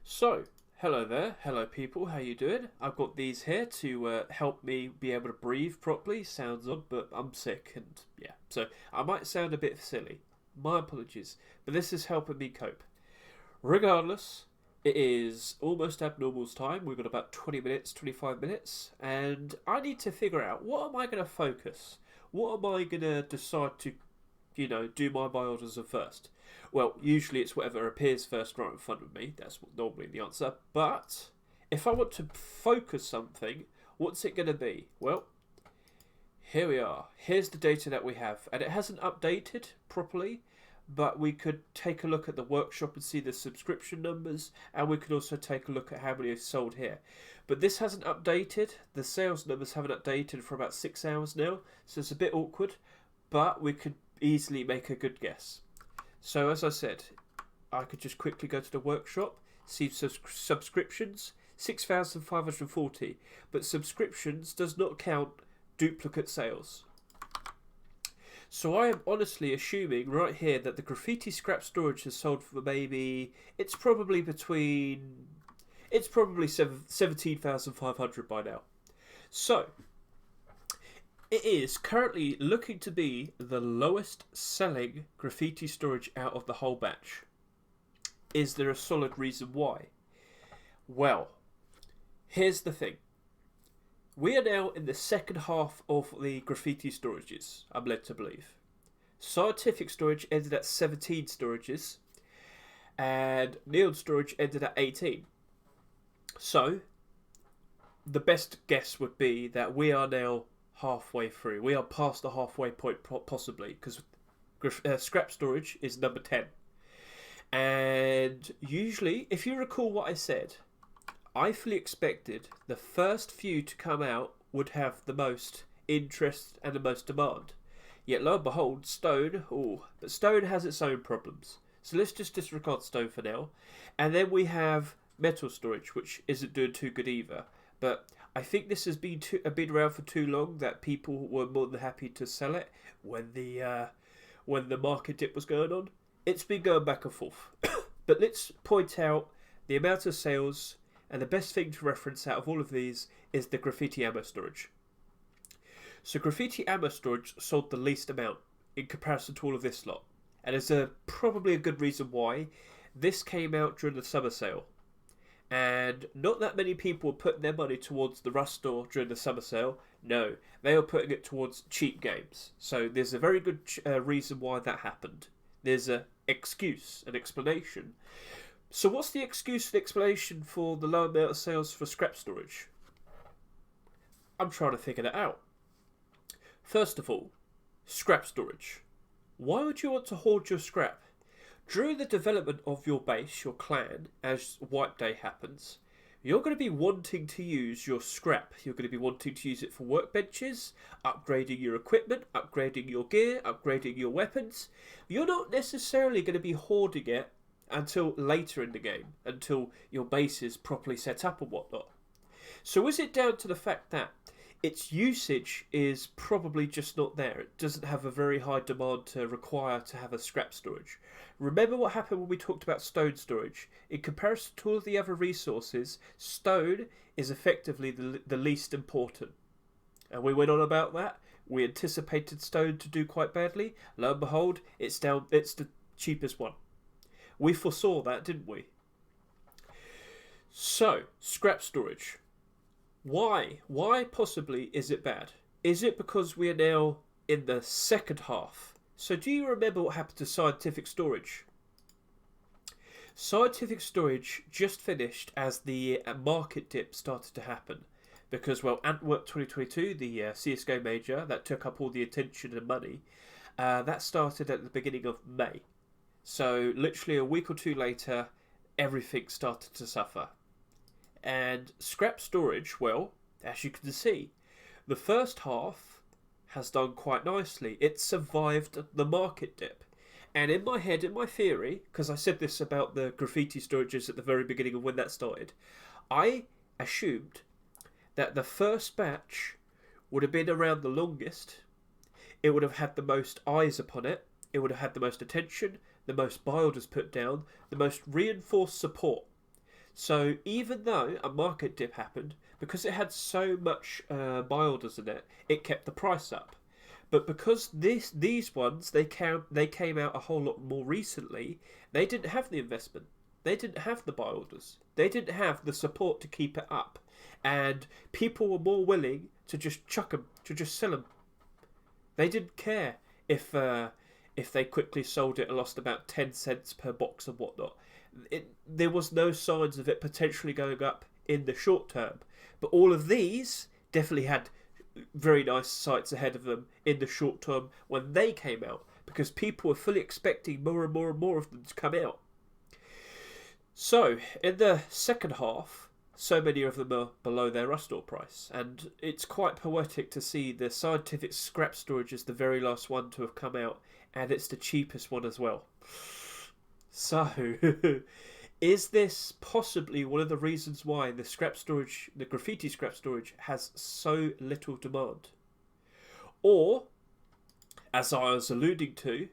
So, hello there, hello people, how you doing? I've got these here to help me be able to breathe properly. Sounds odd, but I'm sick and yeah, so I might sound a bit silly. My apologies, but this is helping me cope. Regardless, it is almost abnormal's time. We've got about 20 minutes, 25 minutes, and I need to figure out what am I going to focus? What am I going to decide to do my biologism first? Well, usually it's whatever appears first right in front of me. That's normally the answer. But if I want to focus something, what's it going to be? Well, here we are. Here's the data that we have. And it hasn't updated properly, but we could take a look at the workshop and see the subscription numbers, and we could also take a look at how many are sold here. But this hasn't updated. The sales numbers haven't updated for about 6 hours now, so it's a bit awkward, but we could easily make a good guess. So as I said, I could just quickly go to the workshop, see subscriptions, 6,540, but subscriptions does not count duplicate sales. So I am honestly assuming right here that the graffiti scrap storage has sold for maybe, it's probably 17,500 by now. So it is currently looking to be the lowest selling graffiti storage out of the whole batch. Is there a solid reason why? Well, here's the thing. We are now in the second half of the graffiti storages, I'm led to believe. Scientific storage ended at 17 storages, and neon storage ended at 18. So, the best guess would be that we are now halfway through. We are past the halfway point, possibly, because scrap storage is number 10. And usually, if you recall what I said, I fully expected the first few to come out would have the most interest and the most demand. Yet lo and behold, stone, but stone has its own problems. So let's just disregard stone for now. And then we have metal storage, which isn't doing too good either. But I think this has been around for too long that people were more than happy to sell it when the market dip was going on. It's been going back and forth. But let's point out the amount of sales, and the best thing to reference out of all of these is the graffiti ammo storage. So graffiti ammo storage sold the least amount in comparison to all of this lot. And there's probably a good reason why. This came out during the summer sale. And not that many people were putting their money towards the Rust store during the summer sale. No, they were putting it towards cheap games. So there's a very good reason why that happened. There's an excuse, an explanation. So what's the excuse and explanation for the low amount of sales for scrap storage? I'm trying to figure that out. First of all, scrap storage. Why would you want to hoard your scrap? During the development of your base, your clan, as Wipe Day happens, you're going to be wanting to use your scrap. You're going to be wanting to use it for workbenches, upgrading your equipment, upgrading your gear, upgrading your weapons. You're not necessarily going to be hoarding it until later in the game, until your base is properly set up and whatnot. So is it down to the fact that its usage is probably just not there? It doesn't have a very high demand to require to have a scrap storage. Remember what happened when we talked about stone storage? In comparison to all of the other resources, stone is effectively the least important. And we went on about that. We anticipated stone to do quite badly. Lo and behold, it's the cheapest one. We foresaw that, didn't we? So, scrap storage. Why? Why possibly is it bad? Is it because we are now in the second half? So do you remember what happened to scientific storage? Scientific storage just finished as the market dip started to happen. Because, well, Antwerp 2022, the CSGO major that took up all the attention and money, that started at the beginning of May. So literally a week or two later, everything started to suffer. And scrap storage, well, as you can see, the first half has done quite nicely. It survived the market dip. And in my head, in my theory, because I said this about the graffiti storages at the very beginning of when that started, I assumed that the first batch would have been around the longest. It would have had the most eyes upon it. It would have had the most attention, the most builders put down, the most reinforced support. So even though a market dip happened, because it had so much buy orders in it, it kept the price up. But because these ones they came out a whole lot more recently, they didn't have the investment, they didn't have the buy orders, they didn't have the support to keep it up, and people were more willing to just chuck them, to just sell them. They didn't care if they quickly sold it and lost about 10 cents per box and whatnot. There was no signs of it potentially going up in the short term. But all of these definitely had very nice sights ahead of them in the short term when they came out, because people were fully expecting more and more and more of them to come out. So, in the second half, so many of them are below their rustore price, and it's quite poetic to see the scientific scrap storage is the very last one to have come out, and it's the cheapest one as well. So, is this possibly one of the reasons why the scrap storage, the graffiti scrap storage, has so little demand? Or, as I was alluding to,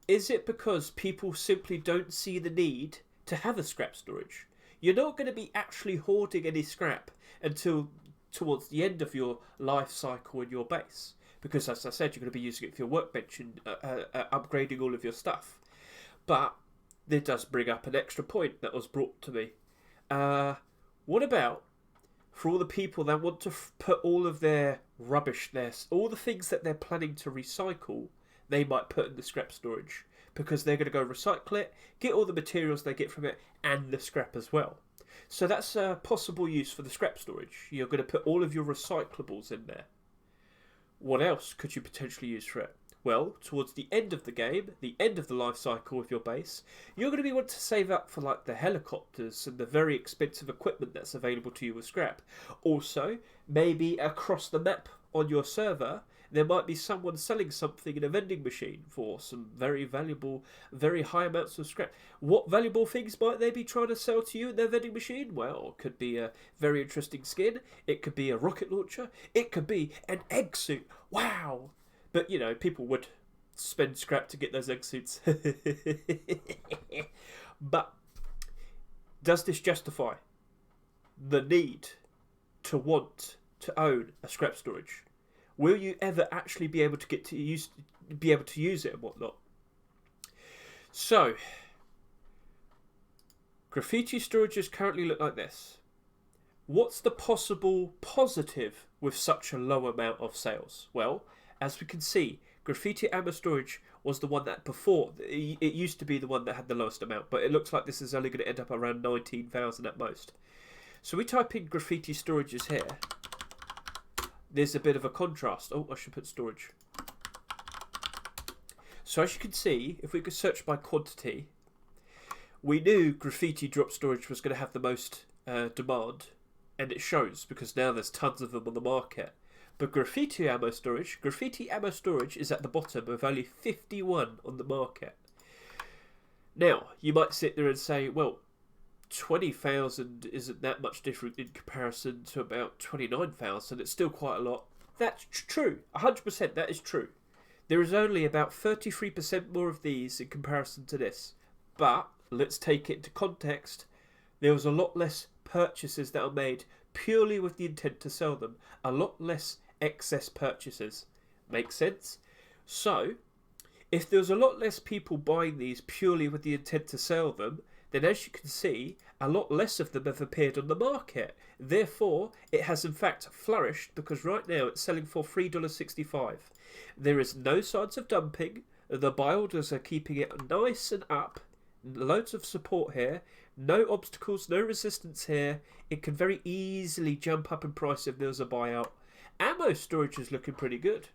is it because people simply don't see the need to have a scrap storage? You're not going to be actually hoarding any scrap until towards the end of your life cycle in your base. Because, as I said, you're going to be using it for your workbench and upgrading all of your stuff. But it does bring up an extra point that was brought to me. What about for all the people that want to put all of their rubbish there, all the things that they're planning to recycle, they might put in the scrap storage, because they're going to go recycle it, get all the materials they get from it, and the scrap as well. So that's a possible use for the scrap storage. You're going to put all of your recyclables in there. What else could you potentially use for it? Well, towards the end of the game, the end of the life cycle of your base, you're going to be wanting to save up for like the helicopters and the very expensive equipment that's available to you with scrap. Also, maybe across the map on your server, there might be someone selling something in a vending machine for some very valuable, very high amounts of scrap. What valuable things might they be trying to sell to you in their vending machine? Well, it could be a very interesting skin. It could be a rocket launcher. It could be an egg suit. Wow! But, you know, people would spend scrap to get those egg suits. But does this justify the need to want to own a scrap storage? Will you ever actually be able to use it and whatnot? So, graffiti storages currently look like this. What's the possible positive with such a low amount of sales? Well, as we can see, graffiti ammo storage was the one that before, it used to be the one that had the lowest amount, but it looks like this is only going to end up around 19,000 at most. So we type in graffiti storages here. There's a bit of a contrast. Oh, I should put storage. So as you can see, if we could search by quantity, we knew graffiti drop storage was going to have the most demand, and it shows because now there's tons of them on the market. But graffiti ammo storage is at the bottom with only 51 on the market. Now, you might sit there and say, well, 20,000 isn't that much different in comparison to about 29,000. It's still quite a lot. That's true. 100% that is true. There is only about 33% more of these in comparison to this. But, let's take it into context. There was a lot less purchases that are made purely with the intent to sell them. A lot less excess purchases. Make sense? So, if there's a lot less people buying these purely with the intent to sell them, then as you can see, a lot less of them have appeared on the market. Therefore, it has in fact flourished, because right now it's selling for $3.65. There is no signs of dumping. The buy orders are keeping it nice and up. Loads of support here. No obstacles, no resistance here. It can very easily jump up in price if there's a buyout. Ammo storage is looking pretty good.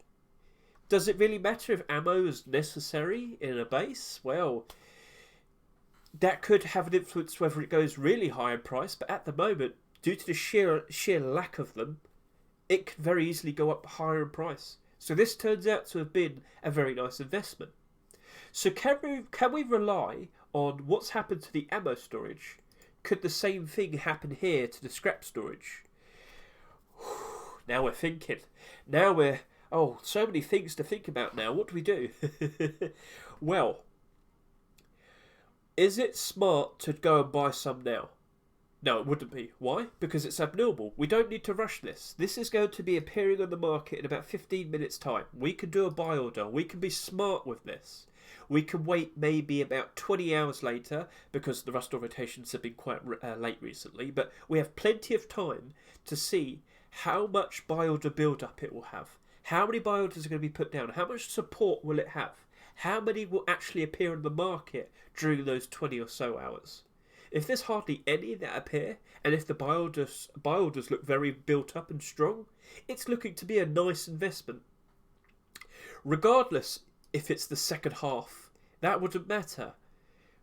Does it really matter if ammo is necessary in a base? Well, that could have an influence whether it goes really high in price, but at the moment, due to the sheer lack of them, it could very easily go up higher in price. So this turns out to have been a very nice investment. So can we rely on what's happened to the ammo storage? Could the same thing happen here to the scrap storage? Now we're thinking. Now we're... Oh, so many things to think about now. What do we do? Well, Is it smart to go and buy some now? No, it wouldn't be. Why? Because it's abnormal. We don't need to rush this. This is going to be appearing on the market in about 15 minutes' time. We can do a buy order. We can be smart with this. We can wait maybe about 20 hours later because the rust rotations have been quite late recently. But we have plenty of time to see how much buy order build up it will have. How many buy orders are going to be put down? How much support will it have? How many will actually appear on the market during those 20 or so hours? If there's hardly any that appear, and if the buy orders look very built up and strong, it's looking to be a nice investment. Regardless if it's the second half, that wouldn't matter.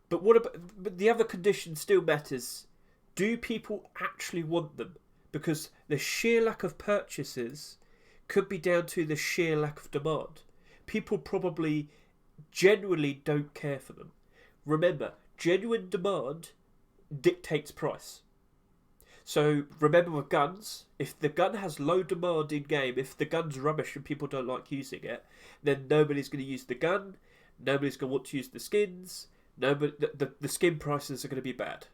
But but the other condition still matters. Do people actually want them? Because the sheer lack of purchases could be down to the sheer lack of demand. People probably genuinely don't care for them. Remember, genuine demand dictates price. So remember with guns, if the gun has low demand in game, if the gun's rubbish and people don't like using it, then nobody's going to use the gun, nobody's going to want to use the skins, the skin prices are going to be bad.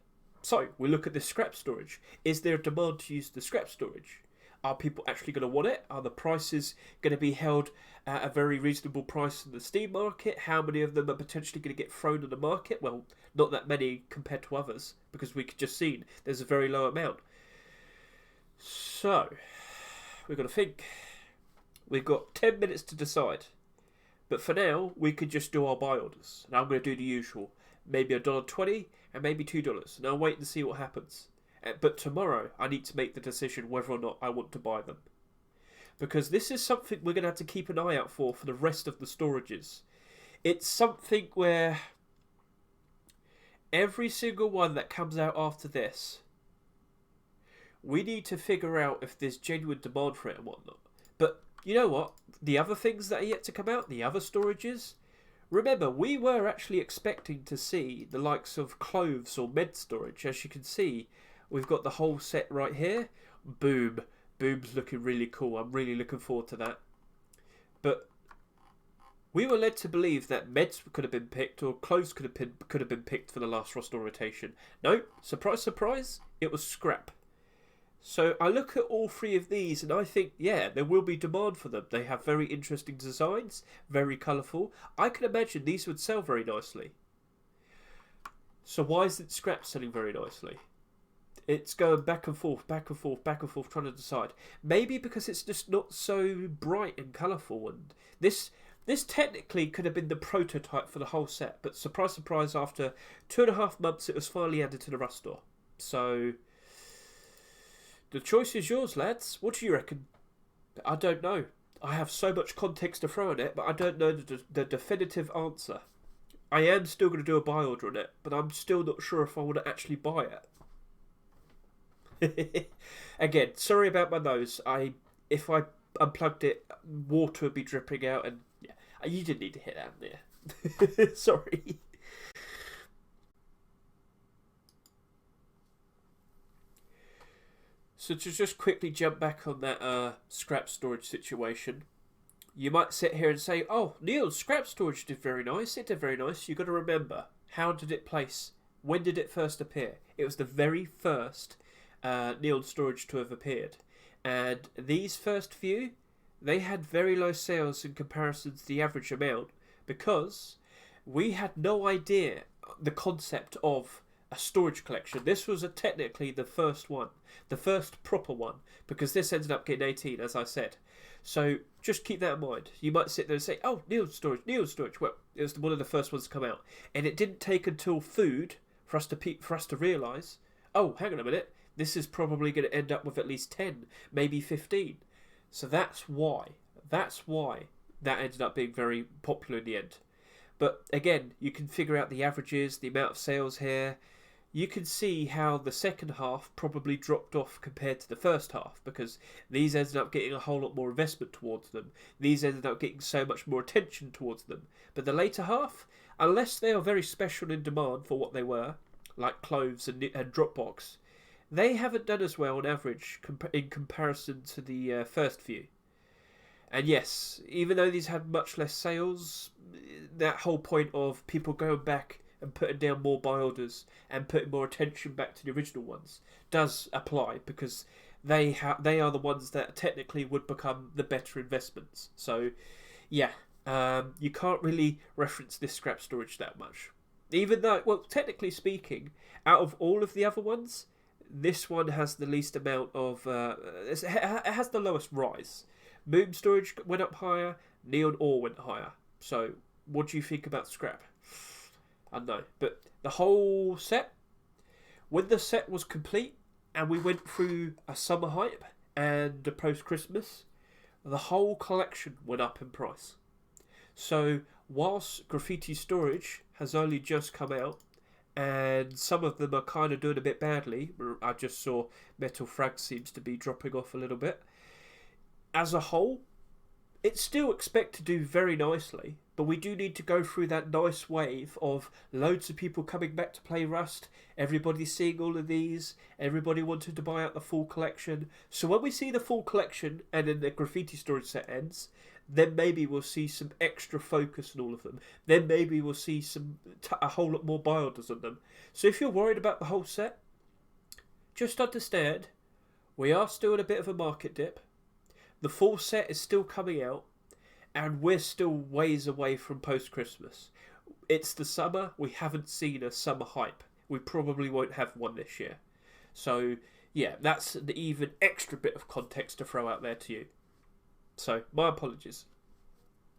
So we look at the scrap storage. Is there a demand to use the scrap storage? Are people actually going to want it? Are the prices going to be held at a very reasonable price in the Steam market? How many of them are potentially going to get thrown on the market? Well, not that many compared to others, because we could just see there's a very low amount. So, we've got to think. We've got 10 minutes to decide. But for now, we could just do our buy orders. And I'm going to do the usual. Maybe $1.20 and maybe $2. And I'll wait and see what happens. But tomorrow, I need to make the decision whether or not I want to buy them. Because this is something we're going to have to keep an eye out for the rest of the storages. It's something where every single one that comes out after this, we need to figure out if there's genuine demand for it and whatnot. But you know what? The other things that are yet to come out, the other storages, remember, we were actually expecting to see the likes of clothes or med storage. As you can see, we've got the whole set right here. Boom. Boom's looking really cool. I'm really looking forward to that. But we were led to believe that meds could have been picked or clothes could have been picked for the last roster rotation. No, surprise, surprise, it was scrap. So I look at all three of these and I think, yeah, there will be demand for them. They have very interesting designs, very colourful. I can imagine these would sell very nicely. So why isn't scrap selling very nicely? It's going back and forth, back and forth, back and forth, trying to decide. Maybe because it's just not so bright and colourful. And this technically could have been the prototype for the whole set. But surprise, surprise, after 2.5 months, it was finally added to the Rust store. So the choice is yours, lads. What do you reckon? I don't know. I have so much context to throw on it, but I don't know the definitive answer. I am still going to do a buy order on it, but I'm still not sure if I want to actually buy it. Again, sorry about my nose. If I unplugged it, water would be dripping out, and yeah, you didn't need to hit that there. Sorry. So to just quickly jump back on that scrap storage situation, you might sit here and say, "Oh, Neil's scrap storage did very nice. It did very nice." You got to remember, how did it place? When did it first appear? It was the very first Neon storage to have appeared, and these first few, they had very low sales in comparison to the average amount because we had no idea the concept of a storage collection. This was technically the first one, the first proper one, because this ended up getting 18, as I said. So just keep that in mind. You might sit there and say, "Oh, Neon storage, Neon storage." Well, it was one of the first ones to come out, and it didn't take until food for us to realise, oh, hang on a minute. This is probably going to end up with at least 10, maybe 15. So that's why that ended up being very popular in the end. But again, you can figure out the averages, the amount of sales here. You can see how the second half probably dropped off compared to the first half because these ended up getting a whole lot more investment towards them. These ended up getting so much more attention towards them. But the later half, unless they are very special in demand for what they were, like clothes and Dropbox, they haven't done as well on average in comparison to the first few. And yes, even though these had much less sales, that whole point of people going back and putting down more buy orders and putting more attention back to the original ones does apply, because they are the ones that technically would become the better investments. So yeah, you can't really reference this scrap storage that much. Even though, well, technically speaking, out of all of the other ones, this one has the least amount of... it has the lowest rise. Moon storage went up higher, neon ore went higher. So, what do you think about scrap? I don't know. But the whole set, when the set was complete and we went through a summer hype and a post-Christmas, the whole collection went up in price. So, whilst Graffiti storage has only just come out, and some of them are kind of doing a bit badly, I just saw Metal Frag seems to be dropping off a little bit. As a whole, it's still expect to do very nicely, but we do need to go through that nice wave of loads of people coming back to play Rust, everybody seeing all of these, everybody wanted to buy out the full collection. So when we see the full collection and then the Graffiti storage set ends, then maybe we'll see some extra focus on all of them. Then maybe we'll see a whole lot more buy orders on them. So if you're worried about the whole set, just understand, we are still in a bit of a market dip. The full set is still coming out, and we're still ways away from post-Christmas. It's the summer, we haven't seen a summer hype. We probably won't have one this year. So, yeah, that's the even extra bit of context to throw out there to you. So, my apologies.